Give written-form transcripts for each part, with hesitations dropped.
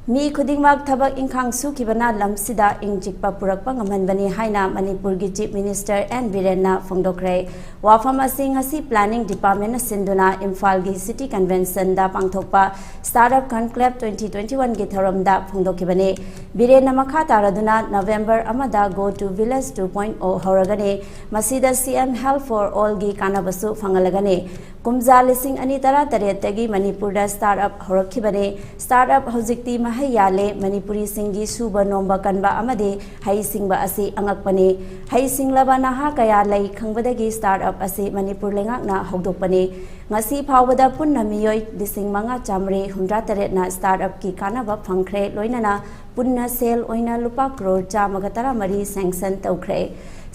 Mi KHUDINGMAK THABAK ENKHANG SUKHIBANA LAMSIDA ING CHIKPA PURAKPA NGAMHANBANI HAINA Manipur gi Chief Minister and Biren na FONGDOKHRE wafam asing asi Planning Department sinduna Imphal gi City Convention da pangthokpa Startup Conclave 2021 gi thoram da FONGDOKHIBANI Biren na makha taraduna November amada Go to Village 2.0 horagane masida CM Health for All gi kanabasu fangalagane kumza lising ani tara taretagi Manipur da startup horakhibane startup hojikti mahayale Manipuri singi suba nomba kanba amade hai singba asi angakpane hai singlaba naha kaya lai khangbadagi startup asi Manipur lengakna hogdokpane ngasi phawbada punna miyoi lising manga chamre humra taret na startup ki kanaba phangkhre loinana punna sale oina lupa crore chamagatara mari sanction tawkhre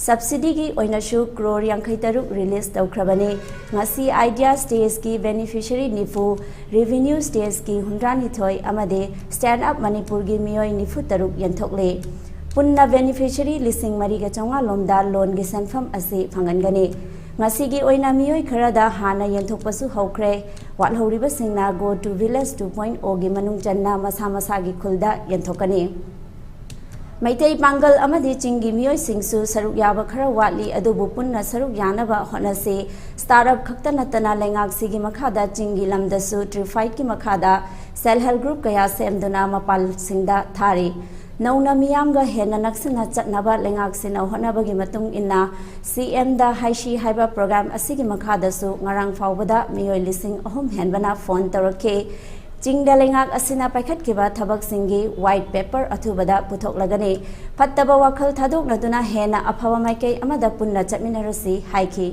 Subsidy ki oinashu crore yankai taruk release tawkhrabane ngasi idea stage ki beneficiary nifu revenue stage ki hundrani thoi amade stand up Manipur gi miyoi nifu taruk yanthokle punna beneficiary lising mari ga chonga lomda loan gi sanfam ase phangangane ngasi gi oina miyoi kharada hana yanthokpasu hokre walhoriba singna Go to Village 2.0 gi manung channa masa masa gi khulda yanthokane Maitai Pangal amadi chingi miyoi singsu saruk yaba khara watli adubu punna saruk yanaba honase startup khakta natana lengak sigi makhada chingi lamdasu trifight ki makhada self help group kaya semduna mapal singda thari nauna miyamga hena naksina chatnaba lengak sina honabagi matung inna CM da haishi haiba program asigi makhada su ngarang fawbada miyoi lising ahum henbana phone tarakhe Jingda lengak asina paikhat kiba thabak singi white paper athubada puthok lagane phattaba wakhal thadok naduna hena aphawa maikai amada punna chatminarasi haiki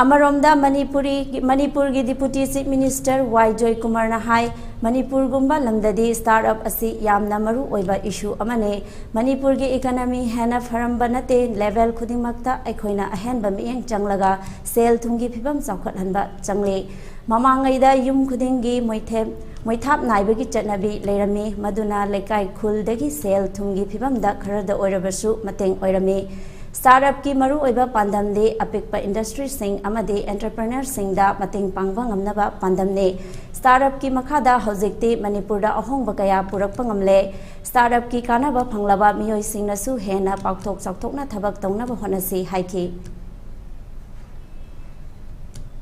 Amaromda Manipur gi Deputy Chief Minister Y Joy Kumar na hai Manipur gumba lamdadi startup asi yamna maru oiba issue amane Manipur gi economy hena faramba nate level khudingmakta aikhoina ahenba miyeng changlaga sel thungi phibam chawkhat hanba changle mamangaida yum khudingi moithap naibagi chatnabi leirami maduna lekai khul dagi sel thungi phibam da kharada oirabasu mateng oirami Startup ki maru oiba pandam de apikpa industry sing amade entrepreneur sing da mating pangwa ngamnaba pandam ne startup ki makhada hojikte Manipur da ahongba kaya purakpa ngamle startup ki kanaba phanglaba miyoi sing nasu hena pakthok chakthokna thabak tongnaba honasi haiki